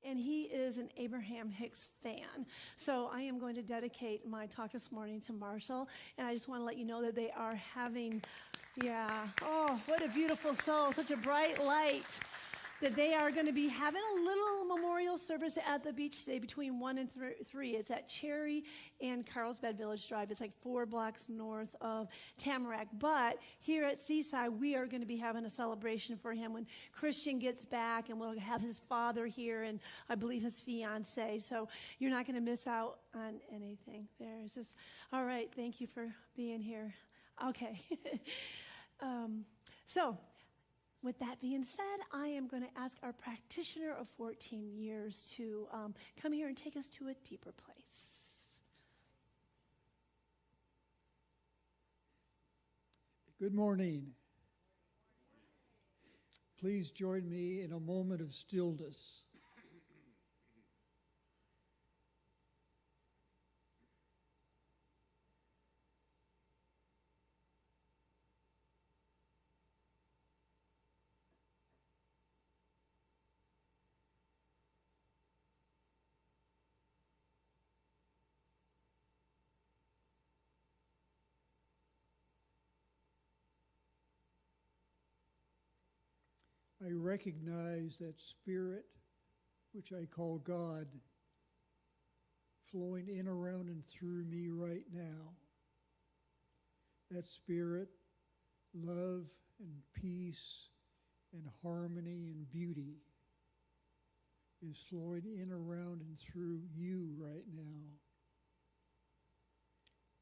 and he is an Abraham Hicks fan. So I am going to dedicate my talk this morning to Marshall, and I just want to let you know that they are having, oh, what a beautiful soul, such a bright light, that they are going to be having a little memorial service at the beach today between 1 and 3. It's at Cherry and Carlsbad Village Drive. It's like 4 blocks north of Tamarack. But here at Seaside, we are going to be having a celebration for him when Christian gets back, and we'll have his father here and I believe his fiance. So you're not going to miss out on anything there. It's just, all right, thank you for being here. Okay. With that being said, I am going to ask our practitioner of 14 years to come here and take us to a deeper place. Good morning. Please join me in a moment of stillness. I recognize that spirit, which I call God, flowing in, around, and through me right now. That spirit, love and peace and harmony and beauty, is flowing in, around, and through you right now.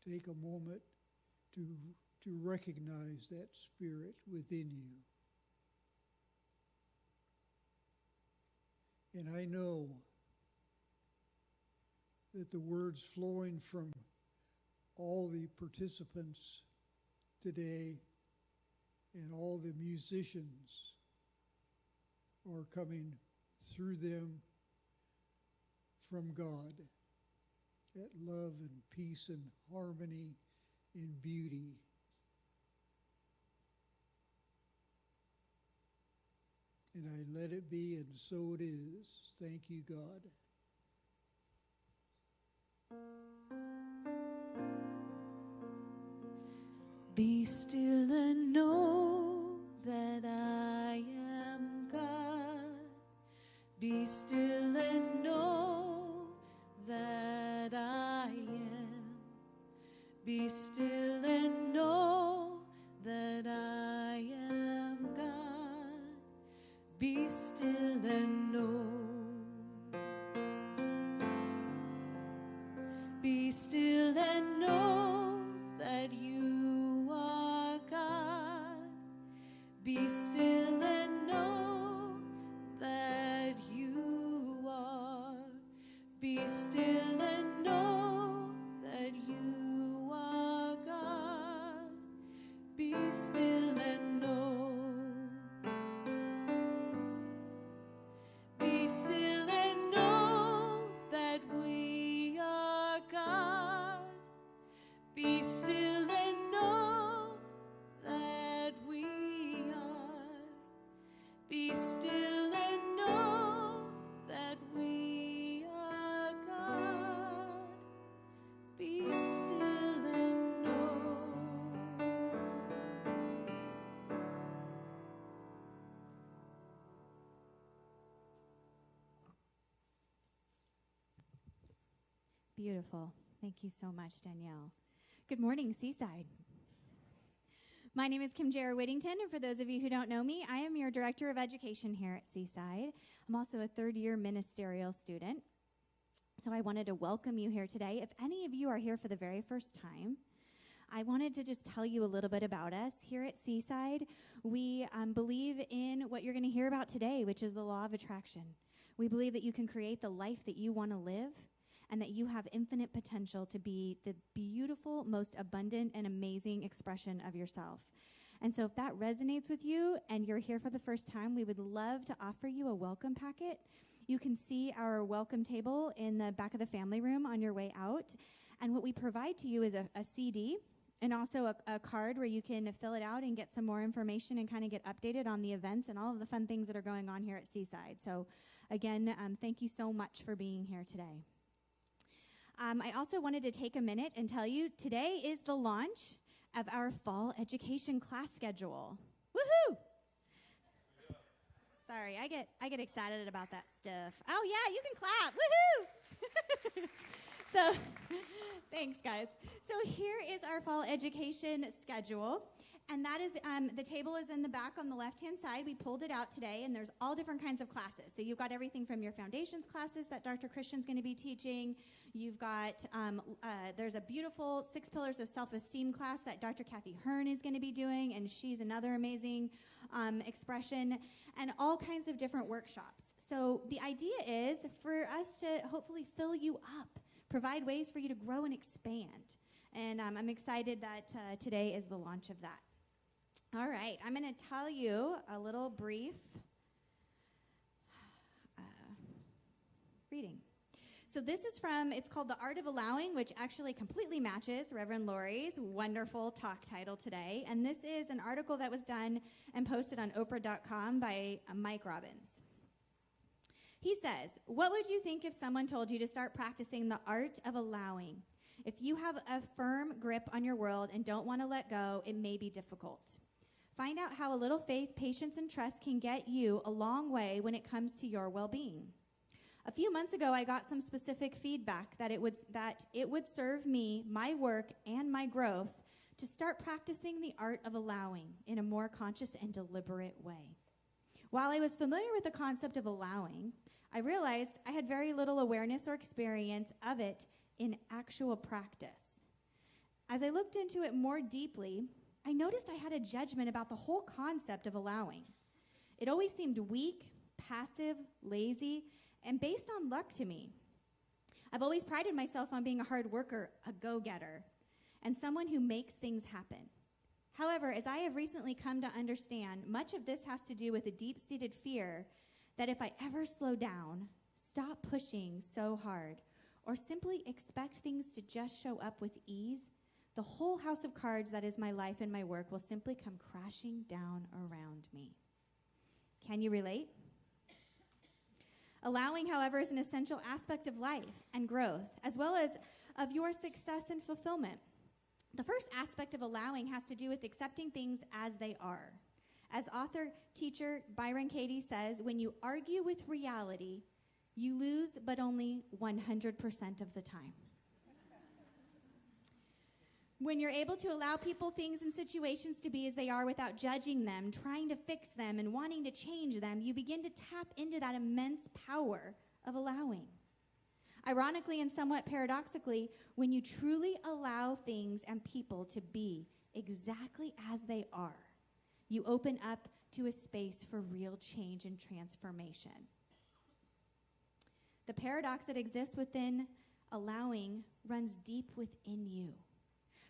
Take a moment to recognize that spirit within you. And I know that the words flowing from all the participants today and all the musicians are coming through them from God. That love and peace and harmony and beauty. And I let it be, and so it is. Thank you, God. Be still and know that I am God. Be still and know that I am. Be still and know that I am God. Be still and know. Be still and know that you are God. Be still and know that you are. Be still and know that you are God. Be still and know. Be still and know that we are God. Be still and know that we are. Be still and know that we are God. Be still and know. Beautiful. Thank you so much, Danielle. Good morning, Seaside. My name is Kim Jarrah Whittington, and for those of you who don't know me, I am your Director of Education here at Seaside. I'm also a third-year ministerial student, so I wanted to welcome you here today. If any of you are here for the very first time, I wanted to just tell you a little bit about us. Here at Seaside, we believe in what you're going to hear about today, which is the law of attraction. We believe that you can create the life that you want to live, and that you have infinite potential to be the beautiful, most abundant, and amazing expression of yourself. And so if that resonates with you and you're here for the first time, we would love to offer you a welcome packet. You can see our welcome table in the back of the family room on your way out. And what we provide to you is a CD and also a card where you can fill it out and get some more information and kind of get updated on the events and all of the fun things that are going on here at Seaside. So Again, thank you so much for being here today. I also wanted to take a minute and tell you today is the launch of our fall education class schedule. Woohoo! Sorry, I get excited about that stuff. Oh yeah, you can clap. Woohoo! So, thanks guys. So here is our fall education schedule. And that is, the table is in the back on the left-hand side. We pulled it out today, and there's all different kinds of classes. So you've got everything from your foundations classes that Dr. Christian's going to be teaching. You've got, there's a beautiful 6 Pillars of Self-Esteem class that Dr. Kathy Hearn is going to be doing, and she's another amazing expression, and all kinds of different workshops. So the idea is for us to hopefully fill you up, provide ways for you to grow and expand. And I'm excited that today is the launch of that. All right, I'm going to tell you a little brief reading. So this is from, it's called The Art of Allowing, which actually completely matches Reverend Lori's wonderful talk title today. And this is an article that was done and posted on Oprah.com by Mike Robbins. He says, "What would you think if someone told you to start practicing the art of allowing? If you have a firm grip on your world and don't want to let go, it may be difficult. Find out how a little faith, patience, and trust can get you a long way when it comes to your well-being. A few months ago, I got some specific feedback that it would serve me, my work, and my growth to start practicing the art of allowing in a more conscious and deliberate way. While I was familiar with the concept of allowing, I realized I had very little awareness or experience of it in actual practice. As I looked into it more deeply, I noticed I had a judgment about the whole concept of allowing. It always seemed weak, passive, lazy, and based on luck to me. I've always prided myself on being a hard worker, a go-getter, and someone who makes things happen. However, as I have recently come to understand, much of this has to do with a deep-seated fear that if I ever slow down, stop pushing so hard, or simply expect things to just show up with ease, the whole house of cards that is my life and my work will simply come crashing down around me. Can you relate? Allowing, however, is an essential aspect of life and growth, as well as of your success and fulfillment. The first aspect of allowing has to do with accepting things as they are. As author, teacher Byron Katie says, when you argue with reality, you lose, but only 100% of the time. When you're able to allow people, things, and situations to be as they are without judging them, trying to fix them, and wanting to change them, you begin to tap into that immense power of allowing. Ironically and somewhat paradoxically, when you truly allow things and people to be exactly as they are, you open up to a space for real change and transformation. The paradox that exists within allowing runs deep within you.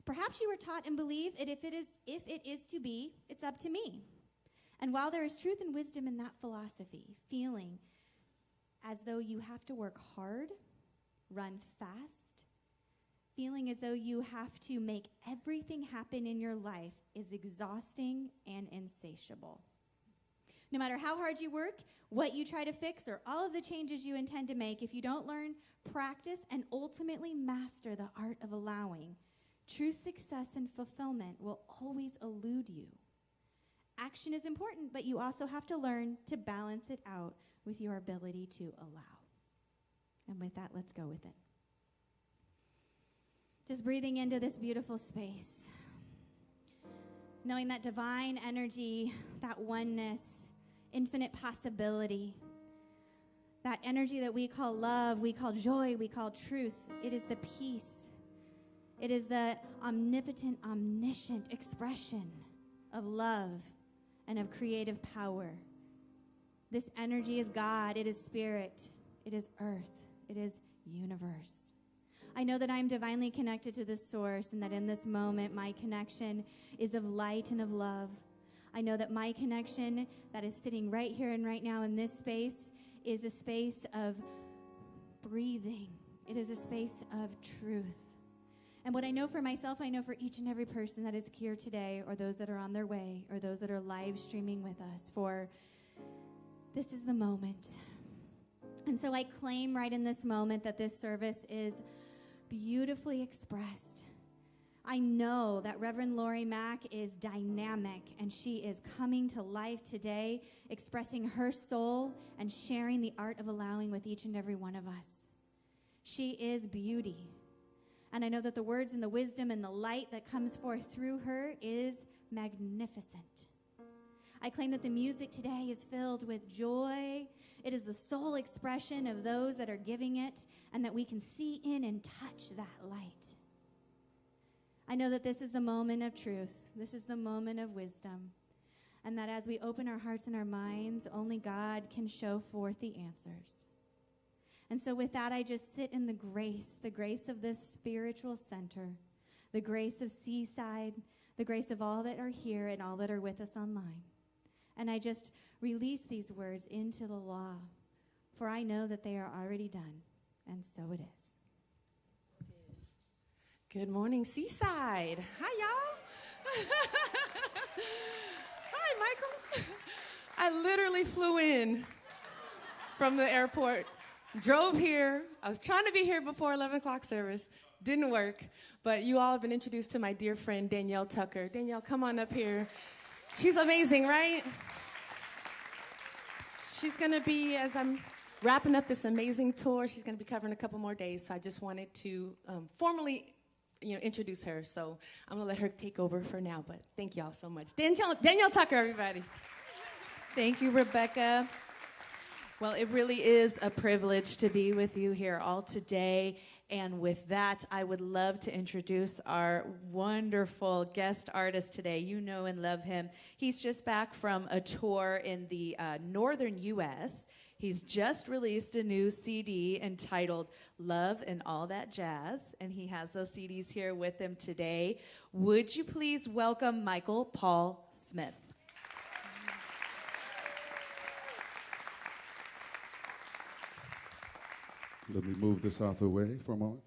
Perhaps you were taught and believe that if it is to be, it's up to me. And while there is truth and wisdom in that philosophy, feeling as though you have to work hard, run fast, feeling as though you have to make everything happen in your life is exhausting and insatiable. No matter how hard you work, what you try to fix, or all of the changes you intend to make, if you don't learn, practice, and ultimately master the art of allowing, true success and fulfillment will always elude you. Action is important, but you also have to learn to balance it out with your ability to allow. And with that, let's go with it. Just breathing into this beautiful space. Knowing that divine energy, that oneness, infinite possibility, that energy that we call love, we call joy, we call truth. It is the peace. It is the omnipotent, omniscient expression of love and of creative power. This energy is God. It is spirit. It is earth. It is universe. I know that I am divinely connected to this source, and that in this moment my connection is of light and of love. I know that my connection that is sitting right here and right now in this space is a space of breathing. It is a space of truth. And what I know for myself, I know for each and every person that is here today, or those that are on their way, or those that are live streaming with us, for this is the moment. And so I claim right in this moment that this service is beautifully expressed. I know that Reverend Lori Mack is dynamic, and she is coming to life today, expressing her soul and sharing the art of allowing with each and every one of us. She is beauty. And I know that the words and the wisdom and the light that comes forth through her is magnificent. I claim that the music today is filled with joy. It is the soul expression of those that are giving it, and that we can see in and touch that light. I know that this is the moment of truth. This is the moment of wisdom. And that as we open our hearts and our minds, only God can show forth the answers. And so with that, I just sit in the grace of this spiritual center, the grace of Seaside, the grace of all that are here and all that are with us online. And I just release these words into the law, for I know that they are already done, and so it is. Good morning, Seaside. Hi, y'all. Hi, Michael. I literally flew in from the airport, drove here. I was trying to be here before 11 o'clock service. Didn't work, but you all have been introduced to my dear friend, Danielle Tucker. Danielle, come on up here. She's amazing, right? She's going to be, as I'm wrapping up this amazing tour, she's going to be covering a couple more days, so I just wanted to formally introduce her. So I'm going to let her take over for now, but thank y'all so much. Danielle Tucker, everybody. Thank you, Rebecca. Well, it really is a privilege to be with you here all today. And with that, I would love to introduce our wonderful guest artist today. You know and love him. He's just back from a tour in the northern U.S. He's just released a new CD entitled Love and All That Jazz, and he has those CDs here with him today. Would you please welcome Michael Paul Smith? Let me move this out of the way for a moment.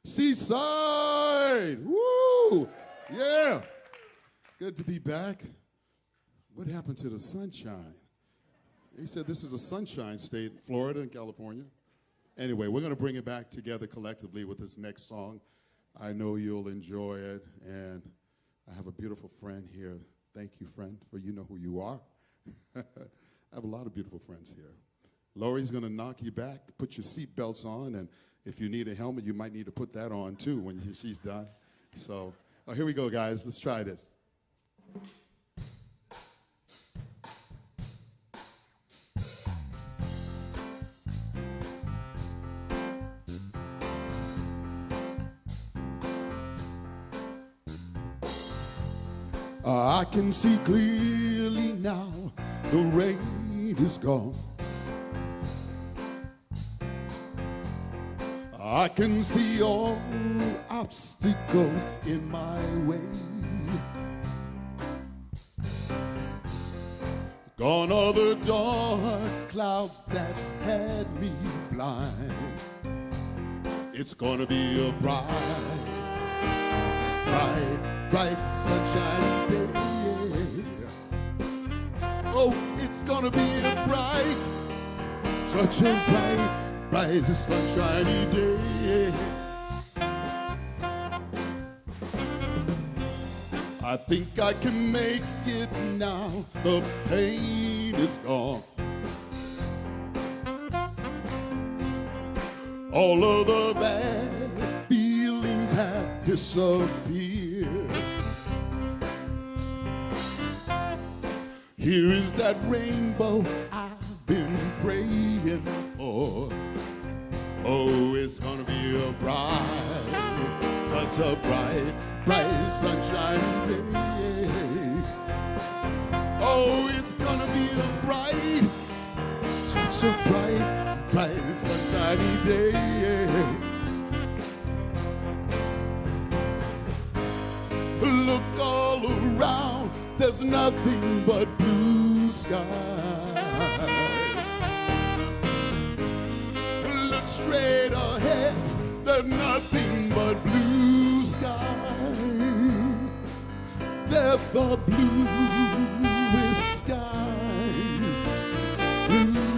Seaside! Woo! Yeah! Good to be back. What happened to the sunshine? He said this is a sunshine state, Florida and California. Anyway, we're going to bring it back together collectively with this next song. I know you'll enjoy it, and I have a beautiful friend here. Thank you, friend, for you know who you are. I have a lot of beautiful friends here. Lori's going to knock you back, put your seat belts on, and if you need a helmet, you might need to put that on, too, when she's done. So, here we go, guys. Let's try this. I can see clearly now, the rain is gone. I can see all obstacles in my way. Gone are the dark clouds that had me blind. It's gonna be a bright sunshiny day. Oh, it's gonna be a such a bright sunshiny day. I think I can make it now. The pain is gone. All of the bad feelings have disappeared. Here is that rainbow I've been praying for. Oh, it's gonna be a such a bright sunshiny day. Oh, it's gonna be a such a bright sunshiny day. Look all around, there's nothing but blue sky. Look straight ahead, there's nothing but blue skies. They're the bluest skies. Blue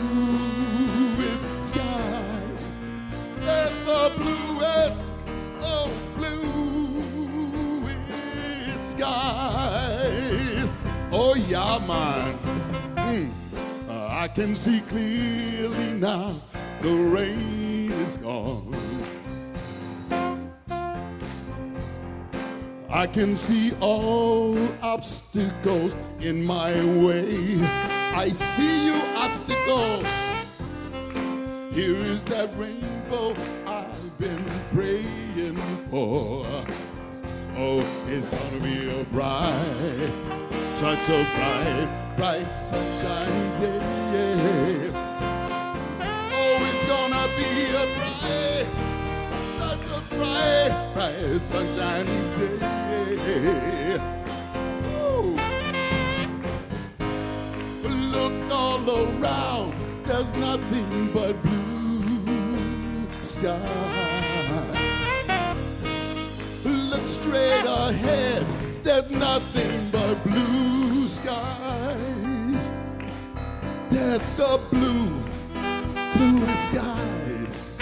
yeah, man. I can see clearly now. The rain is gone. I can see all obstacles in my way. I see you obstacles. Here is that rainbow I've been praying for. Oh, it's gonna be a bright, such a bright, bright sunshiny day. Oh, it's gonna be a bright, such a bright, bright sunshiny day. Ooh. Look all around, there's nothing but blue sky. Look straight ahead, there's nothing but blue skies. There's the bluest skies.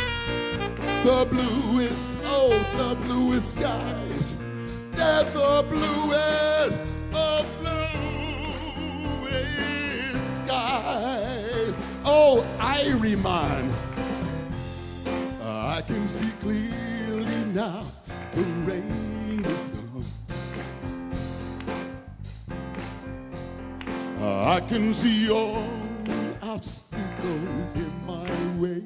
The bluest, oh, the bluest skies. There's the bluest of bluest skies. Oh, Irie man, I can see clearly now. The rain is gone. I can see all obstacles in my way.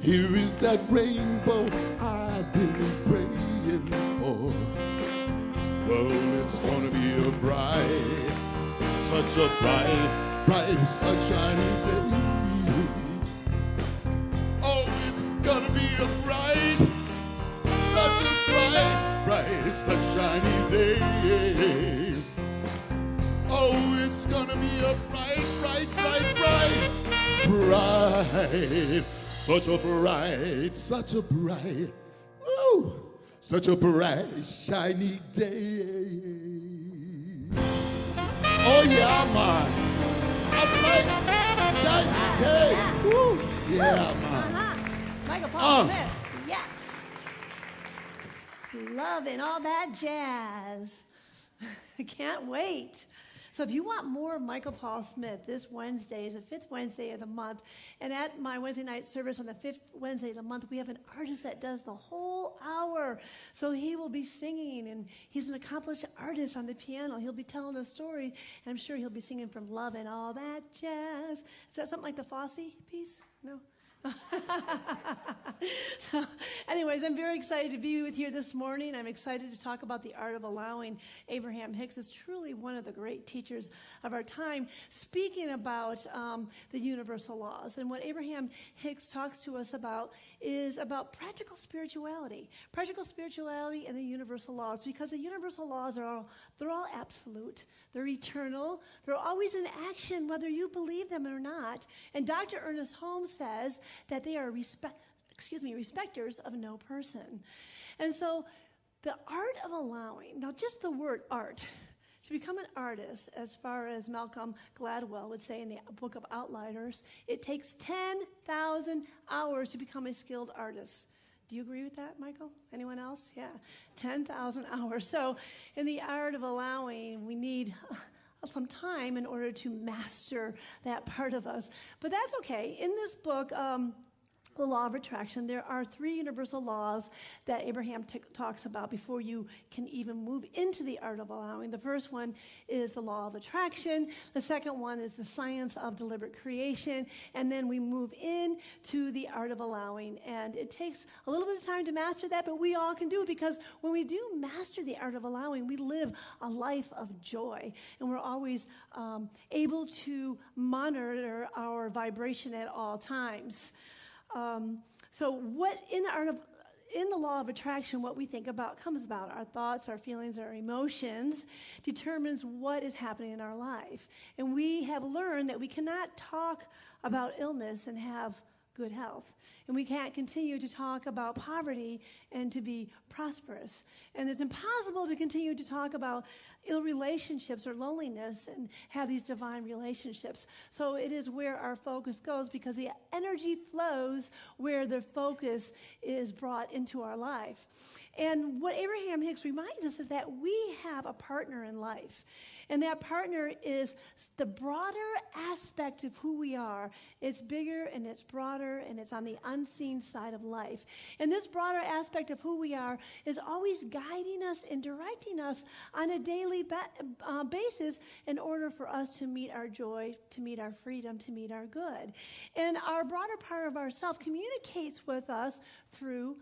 Here is that rainbow I've been praying for. Well, it's gonna be a bright, such a bright, bright, sunshiny day. Gonna be a bright, such a bright, bright, sunshiny day. Oh, it's gonna be a bright, bright, bright, bright, bright, such a bright, woo, such a bright, shiny day. Oh yeah, man, a bright, shiny day. Woo, yeah, man. Michael Paul Smith, yes. Loving all that jazz. Can't wait. So if you want more of Michael Paul Smith, this Wednesday is the 5th Wednesday of the month. And at my Wednesday night service on the 5th Wednesday of the month, we have an artist that does the whole hour. So he will be singing, and he's an accomplished artist on the piano. He'll be telling a story, and I'm sure he'll be singing from Love and All That Jazz. Is that something like the Fosse piece? No? So, anyways, I'm very excited to be with you this morning. I'm excited to talk about the art of allowing. Abraham Hicks is truly one of the great teachers of our time, speaking about the universal laws. And what Abraham Hicks talks to us about is about practical spirituality and the universal laws, because the universal laws they're all absolute. They're eternal. They're always in action, whether you believe them or not. And Dr. Ernest Holmes says that they are respecters of no person. And so the art of allowing, now just the word art, to become an artist, as far as Malcolm Gladwell would say in the book of Outliers, it takes 10,000 hours to become a skilled artist. Do you agree with that, Michael? Anyone else? Yeah, 10,000 hours. So in the art of allowing, we need some time in order to master that part of us. But that's okay. In this book, the law of attraction, there are 3 universal laws that Abraham talks about before you can even move into the art of allowing. The first one is the law of attraction. The second one is the science of deliberate creation. And then we move into the art of allowing. And it takes a little bit of time to master that, but we all can do it, because when we do master the art of allowing, we live a life of joy. And we're always able to monitor our vibration at all times. So what in the law of attraction, what we think about comes about. Our thoughts, our feelings, our emotions determines what is happening in our life. And we have learned that we cannot talk about illness and have good health. And we can't continue to talk about poverty and to be prosperous. And it's impossible to continue to talk about ill relationships or loneliness and have these divine relationships. So it is where our focus goes, because the energy flows where the focus is brought into our life. And what Abraham Hicks reminds us is that we have a partner in life. And that partner is the broader aspect of who we are. It's bigger and it's broader and it's on the unseen side of life. And this broader aspect of who we are is always guiding us and directing us on a daily basis in order for us to meet our joy, to meet our freedom, to meet our good. And our broader part of ourself communicates with us through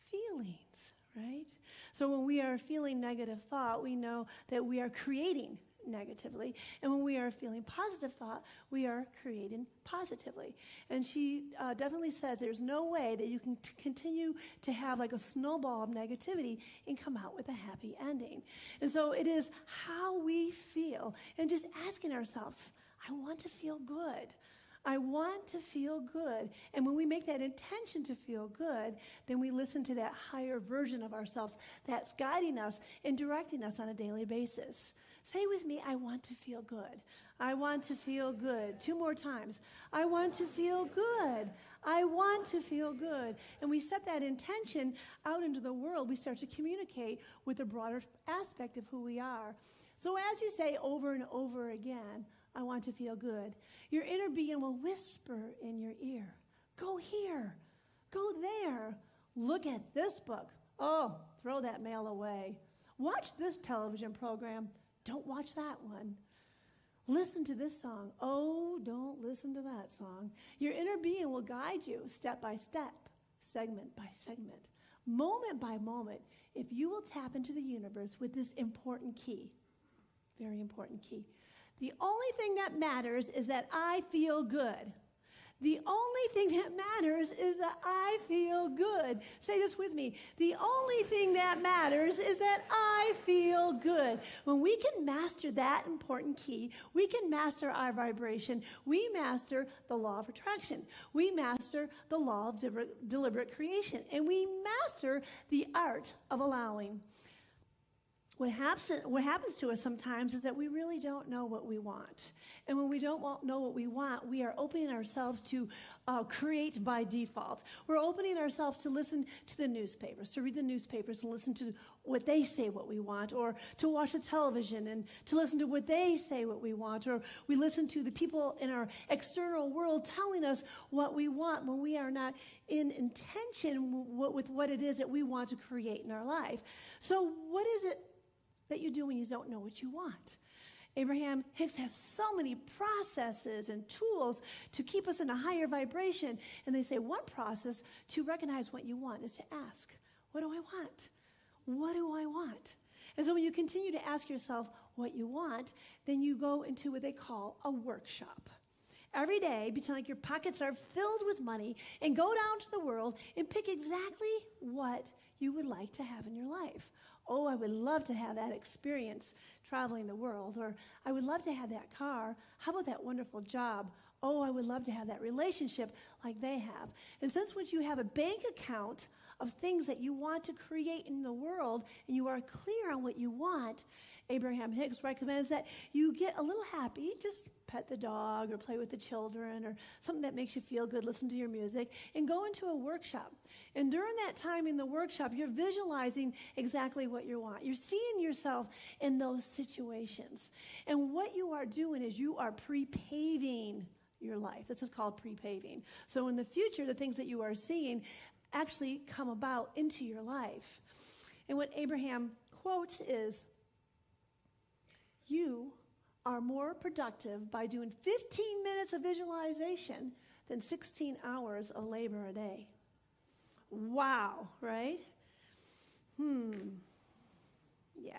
feelings, right? So when we are feeling negative thought, we know that we are creating negatively. And when we are feeling positive thought, we are creating positively. And she definitely says there's no way that you can continue to have like a snowball of negativity and come out with a happy ending. And so it is how we feel, and just asking ourselves, I want to feel good. I want to feel good. And when we make that intention to feel good, then we listen to that higher version of ourselves that's guiding us and directing us on a daily basis. Say with me, I want to feel good. I want to feel good. 2 more times. I want to feel good. I want to feel good. And we set that intention out into the world. We start to communicate with the broader aspect of who we are. So as you say over and over again, I want to feel good, your inner being will whisper in your ear, go here, go there, look at this book. Oh, throw that mail away. Watch this television program. Don't watch that one. Listen to this song. Oh, don't listen to that song. Your inner being will guide you step by step, segment by segment, moment by moment, if you will tap into the universe with this important key, very important key. The only thing that matters is that I feel good. The only thing that matters is that I feel good. Say this with me. The only thing that matters is that I feel good. When we can master that important key, we can master our vibration. We master the law of attraction. We master the law of deliberate creation. And we master the art of allowing. What happens to us sometimes is that we really don't know what we want. And when we don't know what we want, we are opening ourselves to create by default. We're opening ourselves to listen to the newspapers, to read the newspapers and listen to what they say what we want, or to watch the television and to listen to what they say what we want, or we listen to the people in our external world telling us what we want when we are not in intention with what it is that we want to create in our life. So what is it that you do when you don't know what you want? Abraham Hicks has so many processes and tools to keep us in a higher vibration. And they say one process to recognize what you want is to ask, what do I want? What do I want? And so when you continue to ask yourself what you want, then you go into what they call a workshop. Every day, pretend like your pockets are filled with money, and go down to the world and pick exactly what you would like to have in your life. Oh, I would love to have that experience traveling the world. Or I would love to have that car. How about that wonderful job? Oh, I would love to have that relationship like they have. And since once you have a bank account of things that you want to create in the world, and you are clear on what you want, Abraham Hicks recommends that you get a little happy, just pet the dog or play with the children or something that makes you feel good, listen to your music, and go into a workshop. And during that time in the workshop, you're visualizing exactly what you want. You're seeing yourself in those situations. And what you are doing is you are pre-paving your life. This is called pre-paving. So in the future, the things that you are seeing actually come about into your life. And what Abraham quotes is, you are more productive by doing 15 minutes of visualization than 16 hours of labor a day. Wow, right? Yeah.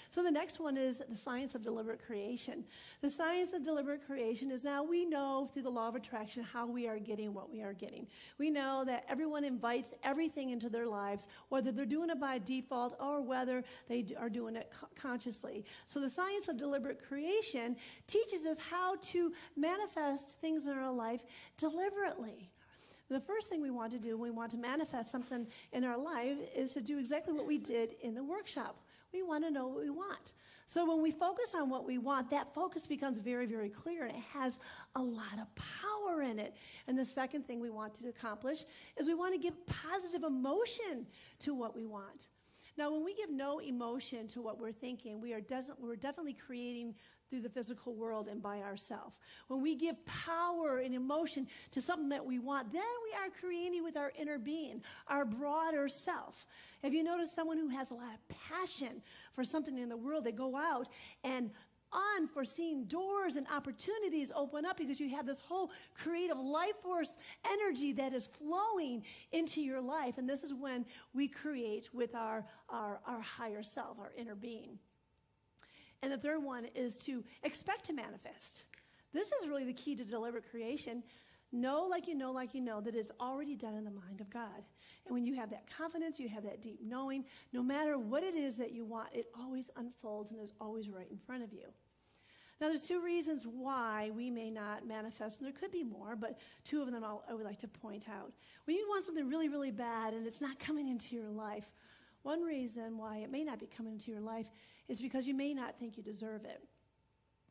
So the next one is the science of deliberate creation. The science of deliberate creation is now we know through the law of attraction how we are getting what we are getting. We know that everyone invites everything into their lives, whether they're doing it by default or whether they are doing it consciously. So the science of deliberate creation teaches us how to manifest things in our life deliberately. The first thing we want to do when we want to manifest something in our life is to do exactly what we did in the workshop. We want to know what we want. So when we focus on what we want, that focus becomes very, very clear, and it has a lot of power in it. And the second thing we want to accomplish is we want to give positive emotion to what we want. Now, when we give no emotion to what we're thinking, we're definitely creating through the physical world and by ourselves. When we give power and emotion to something that we want, then we are creating with our inner being, our broader self. Have you noticed someone who has a lot of passion for something in the world? They go out and unforeseen doors and opportunities open up because you have this whole creative life force energy that is flowing into your life. And this is when we create with our higher self, our inner being. And the third one is to expect to manifest. This is really the key to deliberate creation. Know like you know that it's already done in the mind of God. And when you have that confidence, you have that deep knowing, no matter what it is that you want, it always unfolds and is always right in front of you. Now, there's two reasons why we may not manifest, and there could be more, but two of them I would like to point out. When you want something really, really bad and it's not coming into your life, one reason why it may not be coming into your life is because you may not think you deserve it.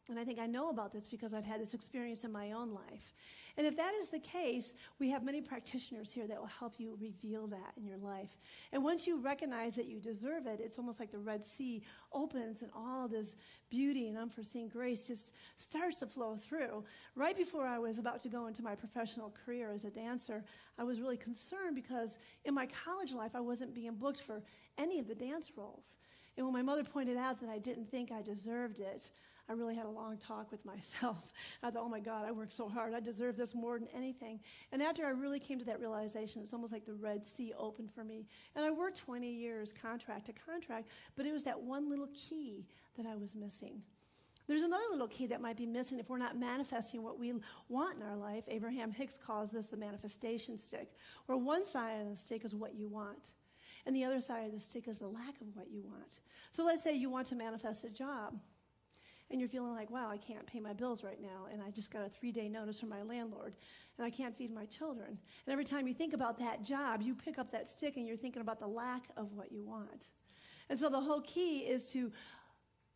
And I think I know about this because I've had this experience in my own life. And if that is the case, we have many practitioners here that will help you reveal that in your life. And once you recognize that you deserve it, it's almost like the Red Sea opens and all this beauty and unforeseen grace just starts to flow through. Right before I was about to go into my professional career as a dancer, I was really concerned because in my college life, I wasn't being booked for any of the dance roles. And when my mother pointed out that I didn't think I deserved it, I really had a long talk with myself. I thought, oh my God, I worked so hard. I deserve this more than anything. And after I really came to that realization, it's almost like the Red Sea opened for me. And I worked 20 years contract to contract, but it was that one little key that I was missing. There's another little key that might be missing if we're not manifesting what we want in our life. Abraham Hicks calls this the manifestation stick, where one side of the stick is what you want, and the other side of the stick is the lack of what you want. So let's say you want to manifest a job, and you're feeling like, wow, I can't pay my bills right now, and I just got a 3-day notice from my landlord, and I can't feed my children. And every time you think about that job, you pick up that stick, and you're thinking about the lack of what you want. And so the whole key is to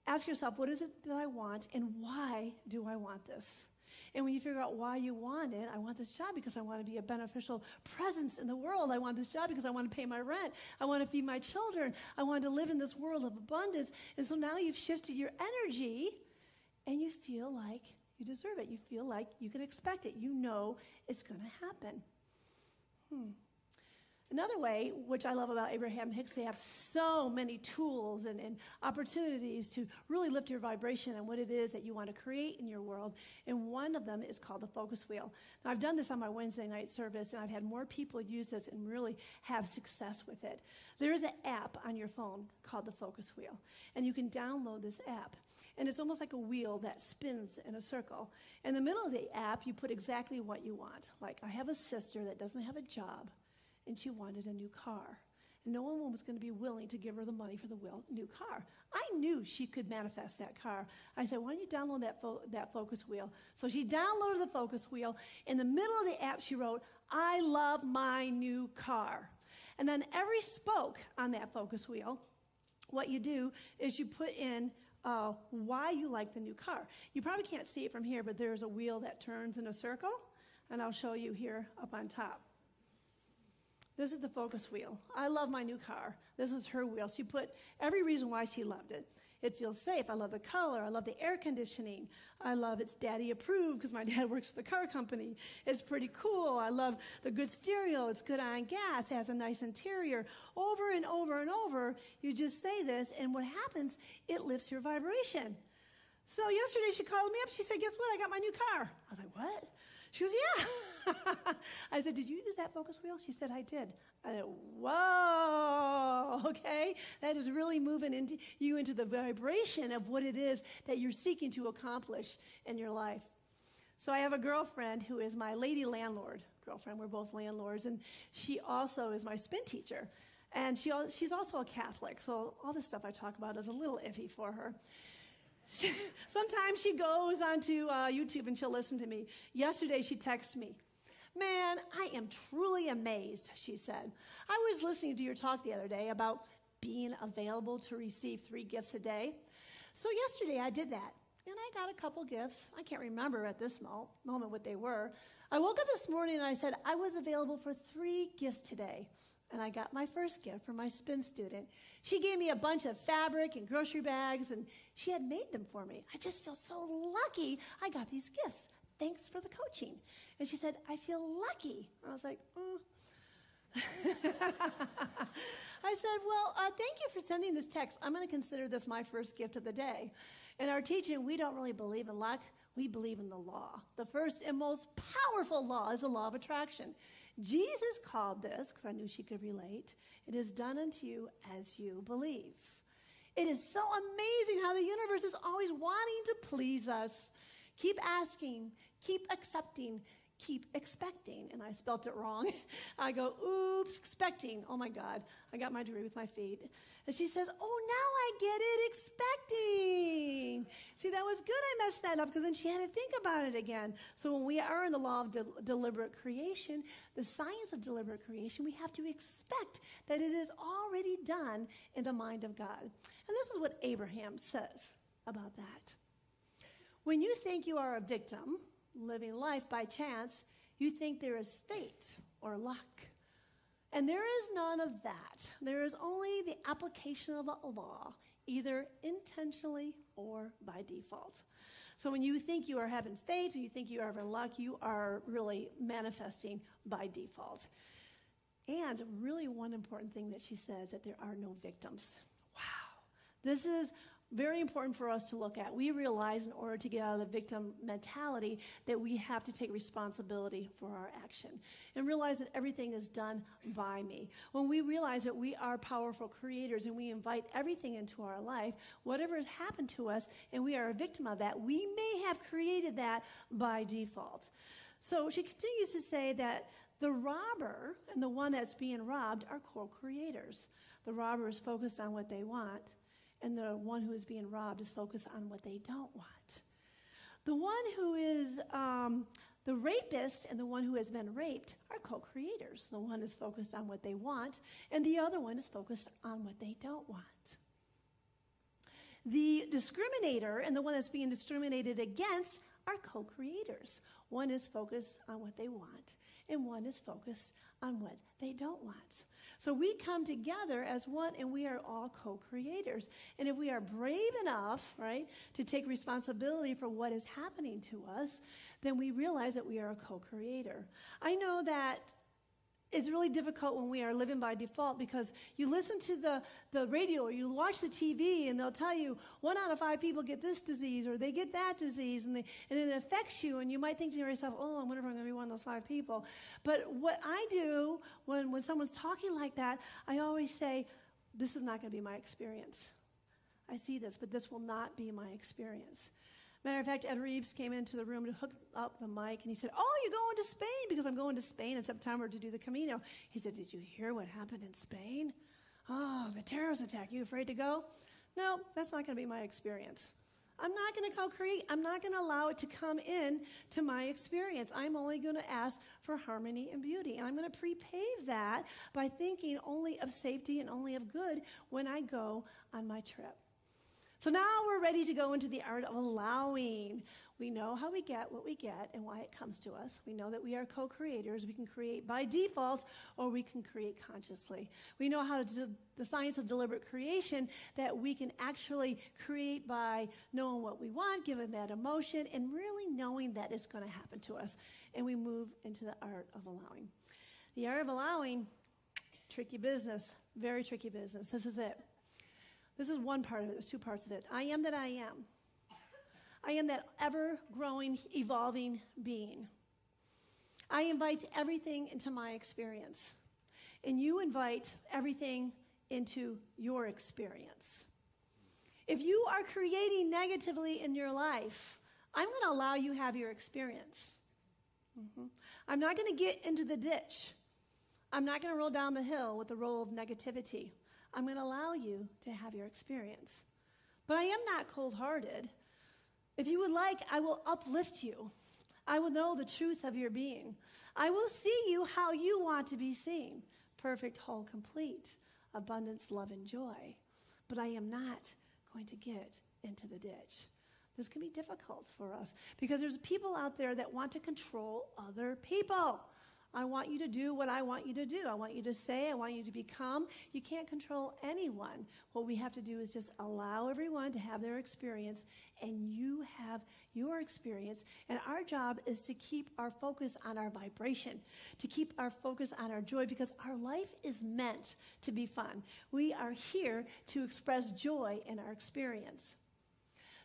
ask yourself, what is it that I want, and why do I want this? And when you figure out why you want it, I want this job because I want to be a beneficial presence in the world. I want this job because I want to pay my rent. I want to feed my children. I want to live in this world of abundance. And so now you've shifted your energy, and you feel like you deserve it. You feel like you can expect it. You know it's going to happen. Another way, which I love about Abraham Hicks, they have so many tools and opportunities to really lift your vibration and what it is that you want to create in your world. And one of them is called the focus wheel. Now, I've done this on my Wednesday night service, and I've had more people use this and really have success with it. There is an app on your phone called the focus wheel, and you can download this app. And it's almost like a wheel that spins in a circle. In the middle of the app, you put exactly what you want. Like, I have a sister that doesn't have a job, and she wanted a new car. And no one was going to be willing to give her the money for the new car. I knew she could manifest that car. I said, why don't you download that focus wheel? So she downloaded the focus wheel. In the middle of the app, she wrote, I love my new car. And then every spoke on that focus wheel, what you do is you put in why you like the new car. You probably can't see it from here, but there's a wheel that turns in a circle, and I'll show you here up on top. This is the focus wheel. I love my new car. This was her wheel. She put every reason why she loved it. It feels safe. I love the color. I love the air conditioning. I love it's daddy approved because my dad works for the car company. It's pretty cool. I love the good stereo. It's good on gas. It has a nice interior. Over and over and over, you just say this, and what happens, it lifts your vibration. So yesterday she called me up. She said, guess what? I got my new car. I was like, what? She goes, yeah. I said, did you use that focus wheel? She said, I did. I said, whoa, okay. That is really moving you into the vibration of what it is that you're seeking to accomplish in your life. So I have a girlfriend who is my lady landlord girlfriend. We're both landlords. And she also is my spin teacher. And she's also a Catholic. So all this stuff I talk about is a little iffy for her. Sometimes she goes onto YouTube and she'll listen to me. Yesterday she texted me, Man, I am truly amazed, she said. I was listening to your talk the other day about being available to receive 3 gifts a day. So yesterday I did that, and I got a couple gifts. I can't remember at this moment what they were. I woke up this morning and I said I was available for 3 gifts today. And I got my first gift from my spin student. She gave me a bunch of fabric and grocery bags, and she had made them for me. I just feel so lucky I got these gifts. Thanks for the coaching. And she said, I feel lucky. I was like, I said, well, thank you for sending this text. I'm going to consider this my first gift of the day. In our teaching, we don't really believe in luck. We believe in the law. The first and most powerful law is the law of attraction. Jesus called this, because I knew she could relate, it is done unto you as you believe. It is so amazing how the universe is always wanting to please us. Keep asking, keep accepting, keep expecting. And I spelt it wrong. I go, oops, expecting. Oh my God, I got my degree with my feet. And she says, oh, now I get it, expecting. See, that was good I messed that up, because then she had to think about it again. So when we are in the law of deliberate creation, the science of deliberate creation, we have to expect that it is already done in the mind of God. And this is what Abraham says about that. When you think you are a victim, living life by chance, you think there is fate or luck. And there is none of that. There is only the application of the law, either intentionally or by default. So when you think you are having fate or you think you are having luck, you are really manifesting by default. And really one important thing that she says, that there are no victims. Wow. This is very important for us to look at. We realize in order to get out of the victim mentality that we have to take responsibility for our action and realize that everything is done by me. When we realize that we are powerful creators and we invite everything into our life, whatever has happened to us and we are a victim of that, we may have created that by default. So she continues to say that the robber and the one that's being robbed are co-creators. The robber is focused on what they want, and the one who is being robbed is focused on what they don't want. The one who is the rapist and the one who has been raped are co-creators. The one is focused on what they want, and the other one is focused on what they don't want. The discriminator and the one that's being discriminated against are co-creators. One is focused on what they want, and one is focused on what they don't want. So we come together as one, and we are all co-creators. And if we are brave enough, right, to take responsibility for what is happening to us, then we realize that we are a co-creator. I know that it's really difficult when we are living by default, because you listen to the radio or you watch the TV and they'll tell you 1 out of 5 people get this disease or they get that disease, and it affects you, and you might think to yourself, oh, I wonder if I'm going to be one of those 5 people. But what I do when someone's talking like that, I always say, this is not going to be my experience. I see this, but this will not be my experience. Matter of fact, Ed Reeves came into the room to hook up the mic, and he said, oh, you're going to Spain? Because I'm going to Spain in September to do the Camino. He said, did you hear what happened in Spain? Oh, the terrorist attack. You afraid to go? No, that's not going to be my experience. I'm not going to co-create. I'm not going to allow it to come in to my experience. I'm only going to ask for harmony and beauty. And I'm going to prepave that by thinking only of safety and only of good when I go on my trip. So now we're ready to go into the art of allowing. We know how we get what we get and why it comes to us. We know that we are co-creators. We can create by default, or we can create consciously. We know how to do the science of deliberate creation, that we can actually create by knowing what we want, given that emotion, and really knowing that it's going to happen to us. And we move into the art of allowing. The art of allowing, tricky business, very tricky business. This is it. This is one part of it. There's 2 parts of it. I am that I am. I am that ever-growing, evolving being. I invite everything into my experience. And you invite everything into your experience. If you are creating negatively in your life, I'm going to allow you have your experience. I'm not going to get into the ditch. I'm not going to roll down the hill with the roll of negativity. I'm going to allow you to have your experience. But I am not cold-hearted. If you would like, I will uplift you. I will know the truth of your being. I will see you how you want to be seen. Perfect, whole, complete, abundance, love, and joy. But I am not going to get into the ditch. This can be difficult for us because there's people out there that want to control other people. I want you to do what I want you to do. I want you to say, I want you to become. You can't control anyone. What we have to do is just allow everyone to have their experience, and you have your experience. And our job is to keep our focus on our vibration, to keep our focus on our joy, because our life is meant to be fun. We are here to express joy in our experience.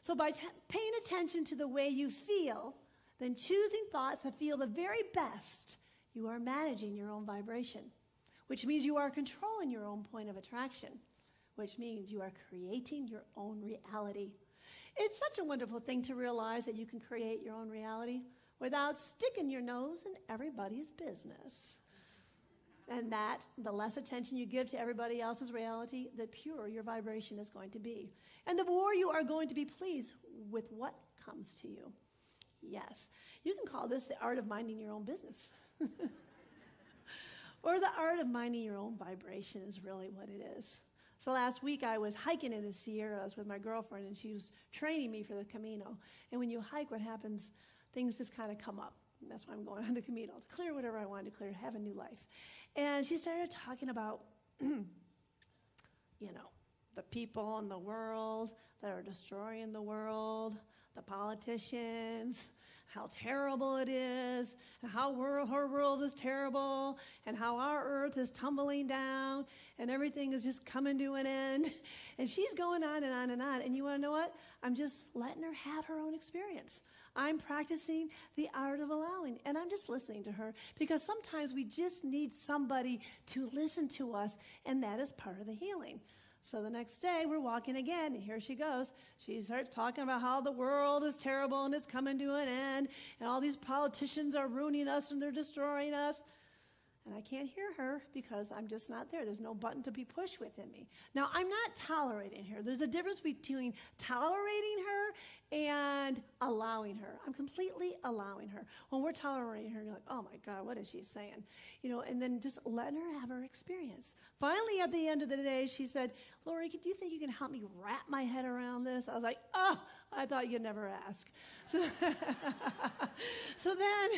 So by paying attention to the way you feel, then choosing thoughts that feel the very best, you are managing your own vibration, which means you are controlling your own point of attraction, which means you are creating your own reality. It's such a wonderful thing to realize that you can create your own reality without sticking your nose in everybody's business. And that the less attention you give to everybody else's reality, the purer your vibration is going to be. And the more you are going to be pleased with what comes to you. Yes, you can call this the art of minding your own business. Or the art of minding your own vibration is really what it is. So last week I was hiking in the Sierras with my girlfriend, and she was training me for the Camino. And when you hike, what happens, things just kind of come up. And that's why I'm going on the Camino, to clear whatever I wanted to clear, have a new life. And she started talking about, the people in the world that are destroying the world, the politicians, how terrible it is, and how her world is terrible, and how our earth is tumbling down, and everything is just coming to an end. And she's going on and on and on. And you want to know what? I'm just letting her have her own experience. I'm practicing the art of allowing, and I'm just listening to her, because sometimes we just need somebody to listen to us, and that is part of the healing. So the next day, we're walking again, and here she goes. She starts talking about how the world is terrible and it's coming to an end, and all these politicians are ruining us and they're destroying us. And I can't hear her because I'm just not there. There's no button to be pushed within me. Now, I'm not tolerating her. There's a difference between tolerating her and allowing her. I'm completely allowing her. When we're tolerating her, you're like, oh my God, what is she saying? And then just letting her have her experience. Finally, at the end of the day, she said, Lori, do you think you can help me wrap my head around this? I was like, oh, I thought you'd never ask. So then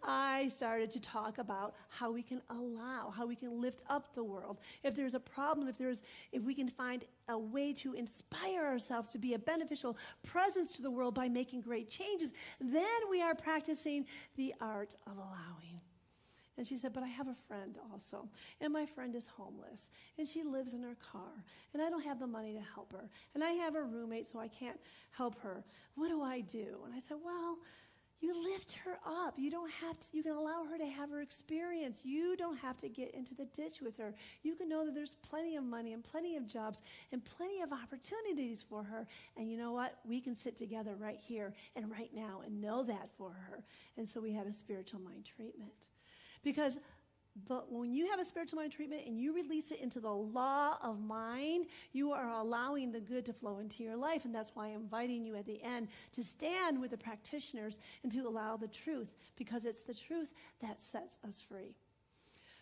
I started to talk about how we can allow, how we can lift up the world. If there's a problem, if we can find a way to inspire ourselves to be a beneficial presence to the world by making great changes, then we are practicing the art of allowing. And she said, but I have a friend also, and my friend is homeless, and she lives in her car, and I don't have the money to help her, and I have a roommate, so I can't help her. What do I do? And I said, well, you lift her up. You can allow her to have her experience. You don't have to get into the ditch with her. You can know that there's plenty of money and plenty of jobs and plenty of opportunities for her. And you know what? We can sit together right here and right now and know that for her. And so we had a spiritual mind treatment. Because when you have a spiritual mind treatment and you release it into the law of mind, you are allowing the good to flow into your life. And that's why I'm inviting you at the end to stand with the practitioners and to allow the truth, because it's the truth that sets us free.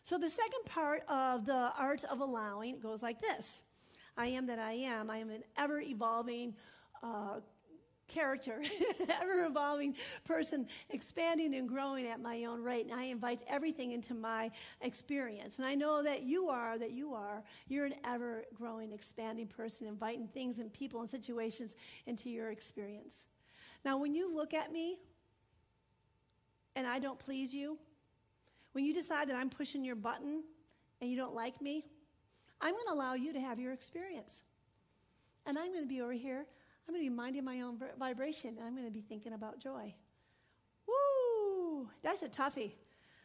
So the second part of the art of allowing goes like this. I am that I am. I am an ever-evolving character, ever-evolving person, expanding and growing at my own rate. And I invite everything into my experience. And I know that you're an ever-growing, expanding person, inviting things and people and situations into your experience. Now, when you look at me and I don't please you, when you decide that I'm pushing your button and you don't like me, I'm going to allow you to have your experience. And I'm going to be over here. I'm going to be minding my own vibration, and I'm going to be thinking about joy. Woo! That's a toughie.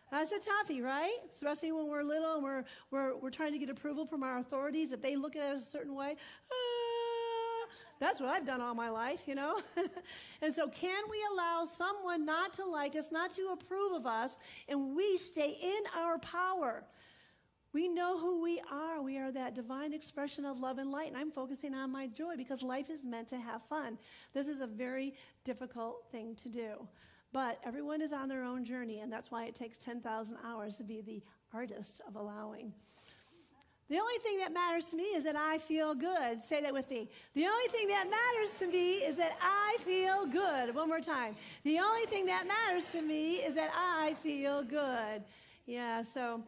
That's a toughie, right? Especially when we're little and we're trying to get approval from our authorities, if they look at us a certain way. That's what I've done all my life, And so can we allow someone not to like us, not to approve of us, and we stay in our power? We know who we are. We are that divine expression of love and light, and I'm focusing on my joy because life is meant to have fun. This is a very difficult thing to do. But everyone is on their own journey, and that's why it takes 10,000 hours to be the artist of allowing. The only thing that matters to me is that I feel good. Say that with me. The only thing that matters to me is that I feel good. One more time. The only thing that matters to me is that I feel good. Yeah, so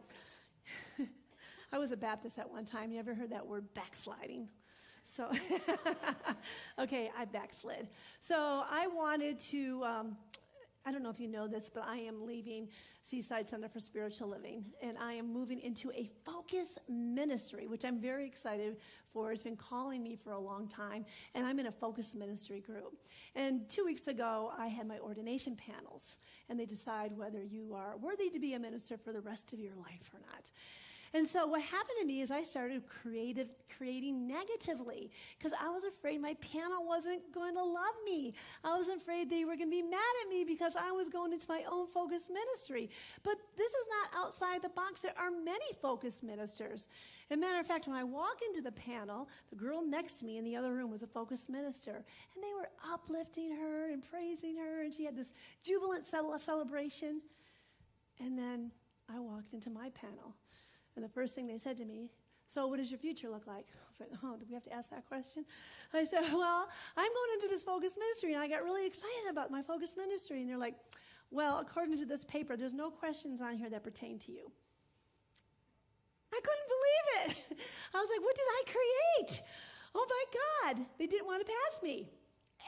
I was a Baptist at one time. You ever heard that word backsliding? So, okay, I backslid. So I wanted to, I don't know if you know this, but I am leaving Seaside Center for Spiritual Living, and I am moving into a focus ministry, which I'm very excited for. It's been calling me for a long time, and I'm in a focus ministry group. And 2 weeks ago, I had my ordination panels, and they decide whether you are worthy to be a minister for the rest of your life or not. And so what happened to me is I started creating negatively because I was afraid my panel wasn't going to love me. I was afraid they were going to be mad at me because I was going into my own focus ministry. But this is not outside the box. There are many focus ministers. As a matter of fact, when I walk into the panel, the girl next to me in the other room was a focus minister. And they were uplifting her and praising her. And she had this jubilant celebration. And then I walked into my panel. And the first thing they said to me, so what does your future look like? I was like, oh, do we have to ask that question? I said, well, I'm going into this focus ministry, and I got really excited about my focus ministry. And they're like, well, according to this paper, there's no questions on here that pertain to you. I couldn't believe it. I was like, what did I create? Oh, my God. They didn't want to pass me.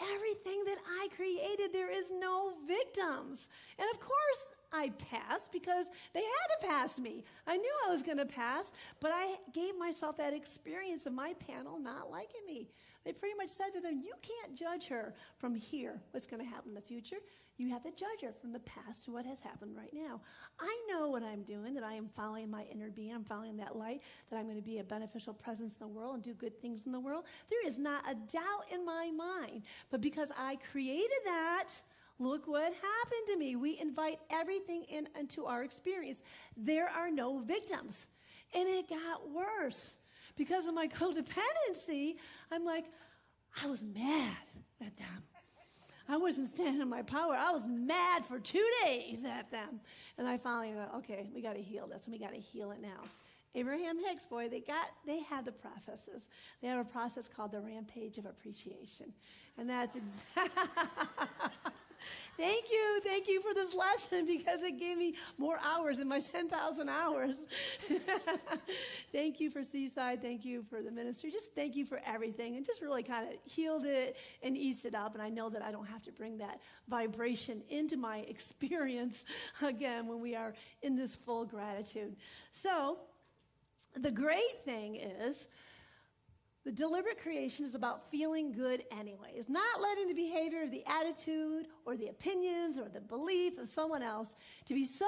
Everything that I created, there is no victims. And of course, I passed because they had to pass me. I knew I was going to pass, but I gave myself that experience of my panel not liking me. They pretty much said to them, you can't judge her from here, what's going to happen in the future. You have to judge her from the past to what has happened right now. I know what I'm doing, that I am following my inner being. I'm following that light, that I'm going to be a beneficial presence in the world and do good things in the world. There is not a doubt in my mind. But because I created that, look what happened to me. We invite everything into our experience. There are no victims. And it got worse. Because of my codependency, I'm like, I was mad at them. I wasn't standing in my power. I was mad for 2 days at them. And I finally thought, okay, we got to heal this, and we got to heal it now. Abraham Hicks, boy, they have the processes. They have a process called the rampage of appreciation. And that's Thank you for this lesson because it gave me more hours in my 10,000 hours. Thank you for Seaside. Thank you for the ministry. Just thank you for everything, and just really kind of healed it and eased it up. And I know that I don't have to bring that vibration into my experience again when we are in this full gratitude. So the great thing is, the deliberate creation is about feeling good anyway. It's not letting the behavior, the attitude, or the opinions, or the belief of someone else to be so